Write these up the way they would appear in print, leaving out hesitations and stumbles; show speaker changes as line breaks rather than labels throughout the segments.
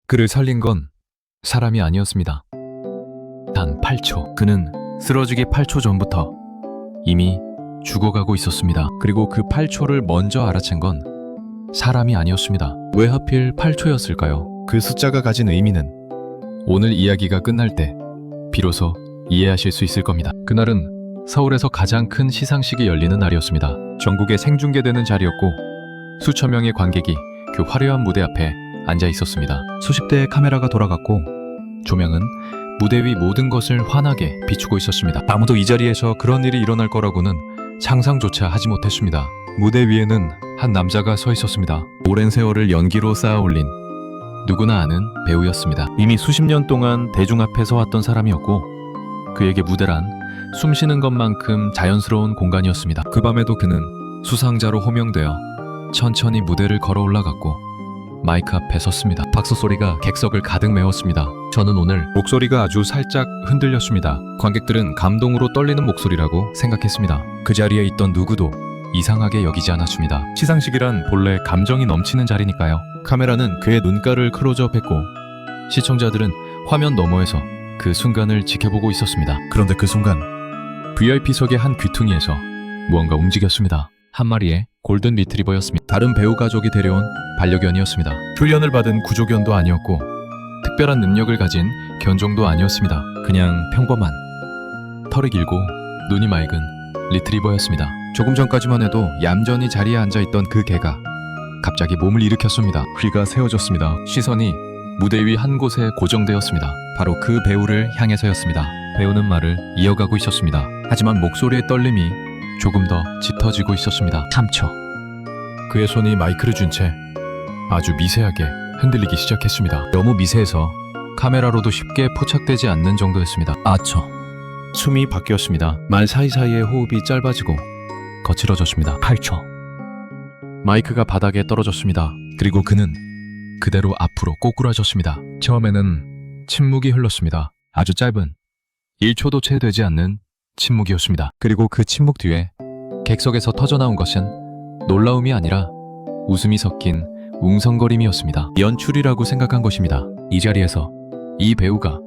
그를 살린 건 사람이 아니었습니다. 단 8초. 그는 쓰러지기 8초 전부터 이미 죽어가고 있었습니다. 그리고 그 8초를 먼저 알아챈 건 사람이 아니었습니다. 왜 하필 8초였을까요? 그 숫자가 가진 의미는 오늘 이야기가 끝날 때 비로소 이해하실 수 있을 겁니다. 그날은 서울에서 가장 큰 시상식이 열리는 날이었습니다. 전국에 생중계되는 자리였고 수천 명의 관객이 그 화려한 무대 앞에 앉아 있었습니다. 수십 대의 카메라가 돌아갔고 조명은 무대 위 모든 것을 환하게 비추고 있었습니다. 아무도 이 자리에서 그런 일이 일어날 거라고는 상상조차 하지 못했습니다. 무대 위에는 한 남자가 서 있었습니다. 오랜 세월을 연기로 쌓아 올린 누구나 아는 배우였습니다. 이미 수십 년 동안 대중 앞에 서왔던 사람이었고 그에게 무대란 숨 쉬는 것만큼 자연스러운 공간이었습니다. 그 밤에도 그는 수상자로 호명되어 천천히 무대를 걸어 올라갔고 마이크 앞에 섰습니다. 박수 소리가 객석을 가득 메웠습니다. 저는 오늘 목소리가 아주 살짝 흔들렸습니다. 관객들은 감동으로 떨리는 목소리라고 생각했습니다. 그 자리에 있던 누구도 이상하게 여기지 않았습니다. 시상식이란 본래 감정이 넘치는 자리니까요. 카메라는 그의 눈가를 클로즈업했고 시청자들은 화면 너머에서 그 순간을 지켜보고 있었습니다. 그런데 그 순간 VIP석의 한 귀퉁이에서 무언가 움직였습니다. 한 마리의 골든 리트리버였습니다. 다른 배우 가족이 데려온 반려견이었습니다. 훈련을 받은 구조견도 아니었고 특별한 능력을 가진 견종도 아니었습니다. 그냥 평범한 털이 길고 눈이 맑은 리트리버였습니다. 조금 전까지만 해도 얌전히 자리에 앉아있던 그 개가 갑자기 몸을 일으켰습니다. 귀가 세워졌습니다. 시선이 무대 위 한 곳에 고정되었습니다. 바로 그 배우를 향해서였습니다. 배우는 말을 이어가고 있었습니다. 하지만 목소리의 떨림이 조금 더 짙어지고 있었습니다. 3초. 그의 손이 마이크를 쥔 채 아주 미세하게 흔들리기 시작했습니다. 너무 미세해서 카메라로도 쉽게 포착되지 않는 정도였습니다. 4초. 숨이 바뀌었습니다. 말 사이사이에 호흡이 짧아지고 거칠어졌습니다. 8초. 마이크가 바닥에 떨어졌습니다. 그리고 그는 그대로 앞으로 꼬꾸라졌습니다. 처음에는 침묵이 흘렀습니다. 아주 짧은 1초도 채 되지 않는 침묵이었습니다. 그리고 그 침묵 뒤에 객석에서 터져나온 것은 놀라움이 아니라 웃음이 섞인 웅성거림이었습니다. 연출이라고 생각한 것입니다. 이 자리에서 이 배우가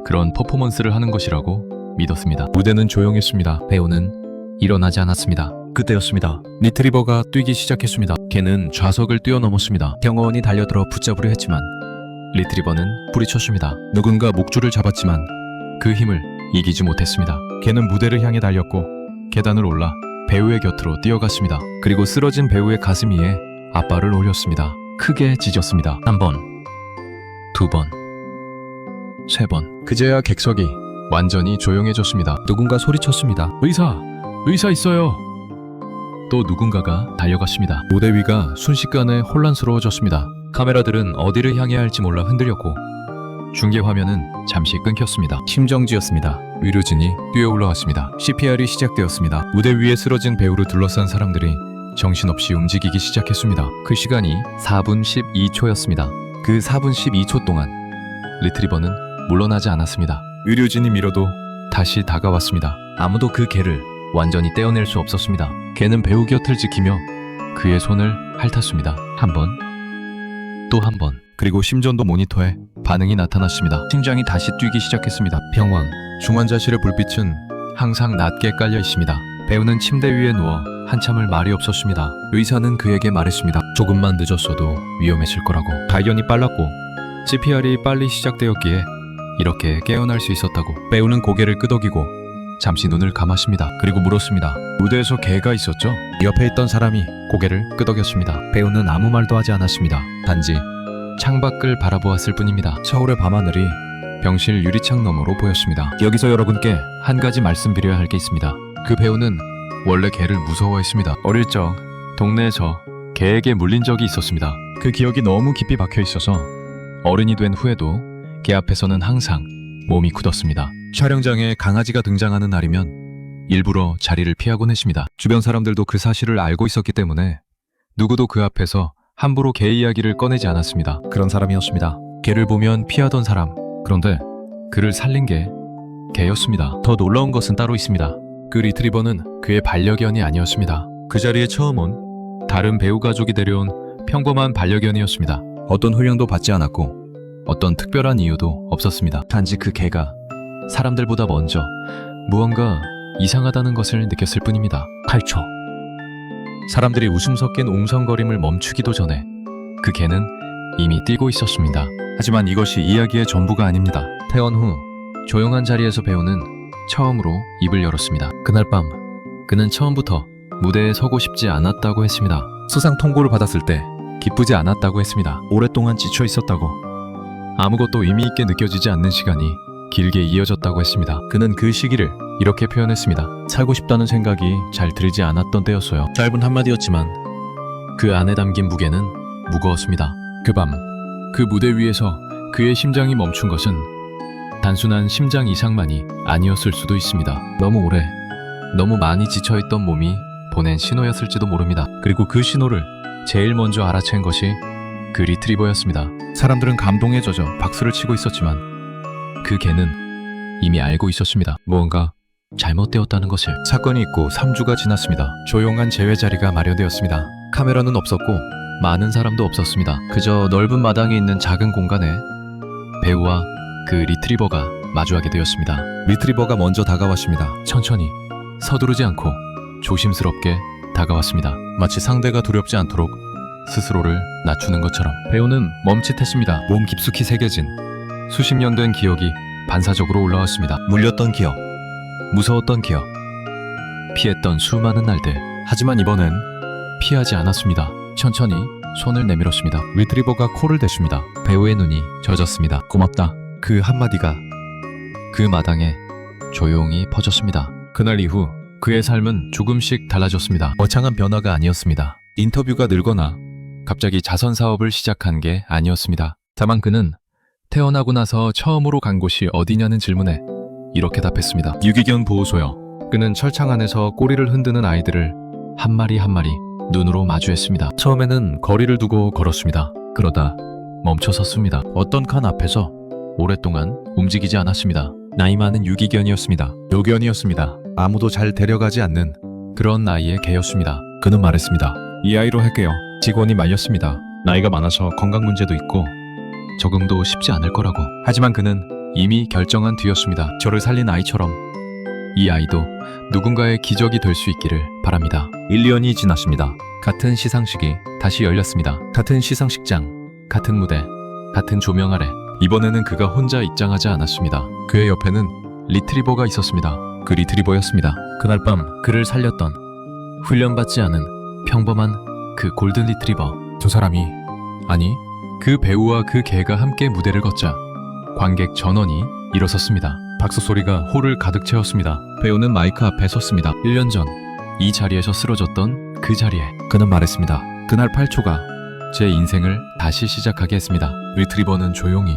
그런 퍼포먼스를 하는 것이라고 믿었습니다. 무대는 조용했습니다. 배우는 일어나지 않았습니다. 그때였습니다. 리트리버가 뛰기 시작했습니다. 걔는 좌석을 뛰어넘었습니다. 경호원이 달려들어 붙잡으려 했지만 리트리버는 뿌리쳤습니다. 누군가 목줄을 잡았지만 그 힘을 이기지 못했습니다. 걔는 무대를 향해 달렸고 계단을 올라 배우의 곁으로 뛰어갔습니다. 그리고 쓰러진 배우의 가슴 위에 앞발을 올렸습니다. 크게 짖었습니다. 1번, 2번, 3번. 그제야 객석이 완전히 조용해졌습니다. 누군가 소리쳤습니다. 의사 있어요. 또 누군가가 달려갔습니다. 무대 위가 순식간에 혼란스러워졌습니다. 카메라들은 어디를 향해야 할지 몰라 흔들렸고 중계 화면은 잠시 끊겼습니다. 심정지였습니다. 의료진이 뛰어 올라왔습니다. CPR이 시작되었습니다. 무대 위에 쓰러진 배우를 둘러싼 사람들이 정신없이 움직이기 시작했습니다. 그 시간이 4분 12초였습니다. 그 4분 12초 동안 리트리버는 물러나지 않았습니다. 의료진이 밀어도 다시 다가왔습니다. 아무도 그 개를 완전히 떼어낼 수 없었습니다. 개는 배우 곁을 지키며 그의 손을 핥았습니다. 한 번, 또 한 번. 그리고 심전도 모니터에 반응이 나타났습니다. 심장이 다시 뛰기 시작했습니다. 병원, 중환자실의 불빛은 항상 낮게 깔려 있습니다. 배우는 침대 위에 누워 한참을 말이 없었습니다. 의사는 그에게 말했습니다. 조금만 늦었어도 위험했을 거라고. 발견이 빨랐고 CPR이 빨리 시작되었기에 이렇게 깨어날 수 있었다고. 배우는 고개를 끄덕이고 잠시 눈을 감았습니다. 그리고 물었습니다. 무대에서 개가 있었죠? 옆에 있던 사람이 고개를 끄덕였습니다. 배우는 아무 말도 하지 않았습니다. 단지 창밖을 바라보았을 뿐입니다. 서울의 밤하늘이 병실 유리창 너머로 보였습니다. 여기서 여러분께 한 가지 말씀드려야 할 게 있습니다. 그 배우는 원래 개를 무서워했습니다. 어릴 적 동네에서 개에게 물린 적이 있었습니다. 그 기억이 너무 깊이 박혀 있어서 어른이 된 후에도 개 앞에서는 항상 몸이 굳었습니다. 촬영장에 강아지가 등장하는 날이면 일부러 자리를 피하곤 했습니다. 주변 사람들도 그 사실을 알고 있었기 때문에 누구도 그 앞에서 함부로 개 이야기를 꺼내지 않았습니다. 그런 사람이었습니다. 개를 보면 피하던 사람. 그런데 그를 살린 게 개였습니다. 더 놀라운 것은 따로 있습니다. 그 리트리버는 그의 반려견이 아니었습니다. 그 자리에 처음 온 다른 배우 가족이 데려온 평범한 반려견이었습니다. 어떤 훈련도 받지 않았고 어떤 특별한 이유도 없었습니다. 단지 그 개가 사람들보다 먼저 무언가 이상하다는 것을 느꼈을 뿐입니다. 8초. 사람들이 웃음 섞인 웅성거림을 멈추기도 전에 그 개는 이미 뛰고 있었습니다. 하지만 이것이 이야기의 전부가 아닙니다. 퇴원 후 조용한 자리에서 배우는 처음으로 입을 열었습니다. 그날 밤 그는 처음부터 무대에 서고 싶지 않았다고 했습니다. 수상 통보를 받았을 때 기쁘지 않았다고 했습니다. 오랫동안 지쳐 있었다고, 아무것도 의미 있게 느껴지지 않는 시간이 길게 이어졌다고 했습니다. 그는 그 시기를 이렇게 표현했습니다. 살고 싶다는 생각이 잘 들지 않았던 때였어요. 짧은 한마디였지만 그 안에 담긴 무게는 무거웠습니다. 그 밤 그 무대 위에서 그의 심장이 멈춘 것은 단순한 심장 이상만이 아니었을 수도 있습니다. 너무 오래, 너무 많이 지쳐있던 몸이 보낸 신호였을지도 모릅니다. 그리고 그 신호를 제일 먼저 알아챈 것이 그 리트리버였습니다. 사람들은 감동에 젖어 박수를 치고 있었지만 그 개는 이미 알고 있었습니다. 무언가 잘못되었다는 것을. 사건이 있고 3주가 지났습니다. 조용한 재회 자리가 마련되었습니다. 카메라는 없었고 많은 사람도 없었습니다. 그저 넓은 마당에 있는 작은 공간에 배우와 그 리트리버가 마주하게 되었습니다. 리트리버가 먼저 다가왔습니다. 천천히, 서두르지 않고 조심스럽게 다가왔습니다. 마치 상대가 두렵지 않도록 스스로를 낮추는 것처럼. 배우는 멈칫했습니다. 몸 깊숙이 새겨진 수십 년 된 기억이 반사적으로 올라왔습니다. 물렸던 기억, 무서웠던 기억, 피했던 수많은 날들. 하지만 이번엔 피하지 않았습니다. 천천히 손을 내밀었습니다. 리트리버가 코를 댔습니다. 배우의 눈이 젖었습니다. 고맙다. 그 한마디가 그 마당에 조용히 퍼졌습니다. 그날 이후 그의 삶은 조금씩 달라졌습니다. 거창한 변화가 아니었습니다. 인터뷰가 늘거나 갑자기 자선 사업을 시작한 게 아니었습니다. 다만 그는 태어나고 나서 처음으로 간 곳이 어디냐는 질문에 이렇게 답했습니다. 유기견 보호소요. 그는 철창 안에서 꼬리를 흔드는 아이들을 한 마리 한 마리 눈으로 마주했습니다. 처음에는 거리를 두고 걸었습니다. 그러다 멈춰섰습니다. 어떤 칸 앞에서 오랫동안 움직이지 않았습니다. 나이 많은 유기견이었습니다. 요견이었습니다. 아무도 잘 데려가지 않는 그런 나이의 개였습니다. 그는 말했습니다. 이 아이로 할게요. 직원이 말렸습니다. 나이가 많아서 건강 문제도 있고 적응도 쉽지 않을 거라고. 하지만 그는 이미 결정한 뒤였습니다. 저를 살린 아이처럼 이 아이도 누군가의 기적이 될 수 있기를 바랍니다. 1년이 지났습니다. 같은 시상식이 다시 열렸습니다. 같은 시상식장, 같은 무대, 같은 조명 아래 이번에는 그가 혼자 입장하지 않았습니다. 그의 옆에는 리트리버가 있었습니다. 그 리트리버였습니다. 그날 밤 그를 살렸던, 훈련받지 않은 평범한 그 골든 리트리버. 두 사람이, 아니 그 배우와 그 개가 함께 무대를 걷자 관객 전원이 일어섰습니다. 박수 소리가 홀을 가득 채웠습니다. 배우는 마이크 앞에 섰습니다. 1년 전 이 자리에서 쓰러졌던 그 자리에 그는 말했습니다. 그날 8초가 제 인생을 다시 시작하게 했습니다. 리트리버는 조용히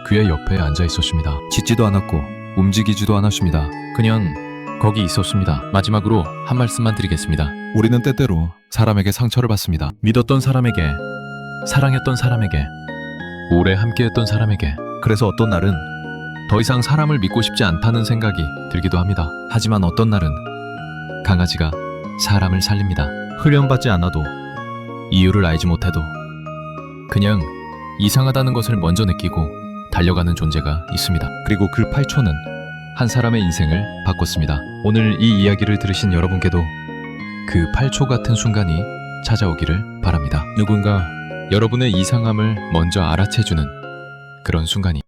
그의 옆에 앉아 있었습니다. 짖지도 않았고 움직이지도 않았습니다. 그냥 거기 있었습니다. 마지막으로 한 말씀만 드리겠습니다. 우리는 때때로 사람에게 상처를 받습니다. 믿었던 사람에게, 사랑했던 사람에게, 오래 함께했던 사람에게. 그래서 어떤 날은 더 이상 사람을 믿고 싶지 않다는 생각이 들기도 합니다. 하지만 어떤 날은 강아지가 사람을 살립니다. 훈련받지 않아도, 이유를 알지 못해도 그냥 이상하다는 것을 먼저 느끼고 달려가는 존재가 있습니다. 그리고 그 8초는 한 사람의 인생을 바꿨습니다. 오늘 이 이야기를 들으신 여러분께도 그 8초 같은 순간이 찾아오기를 바랍니다. 누군가 여러분의 이상함을 먼저 알아채주는 그런 순간이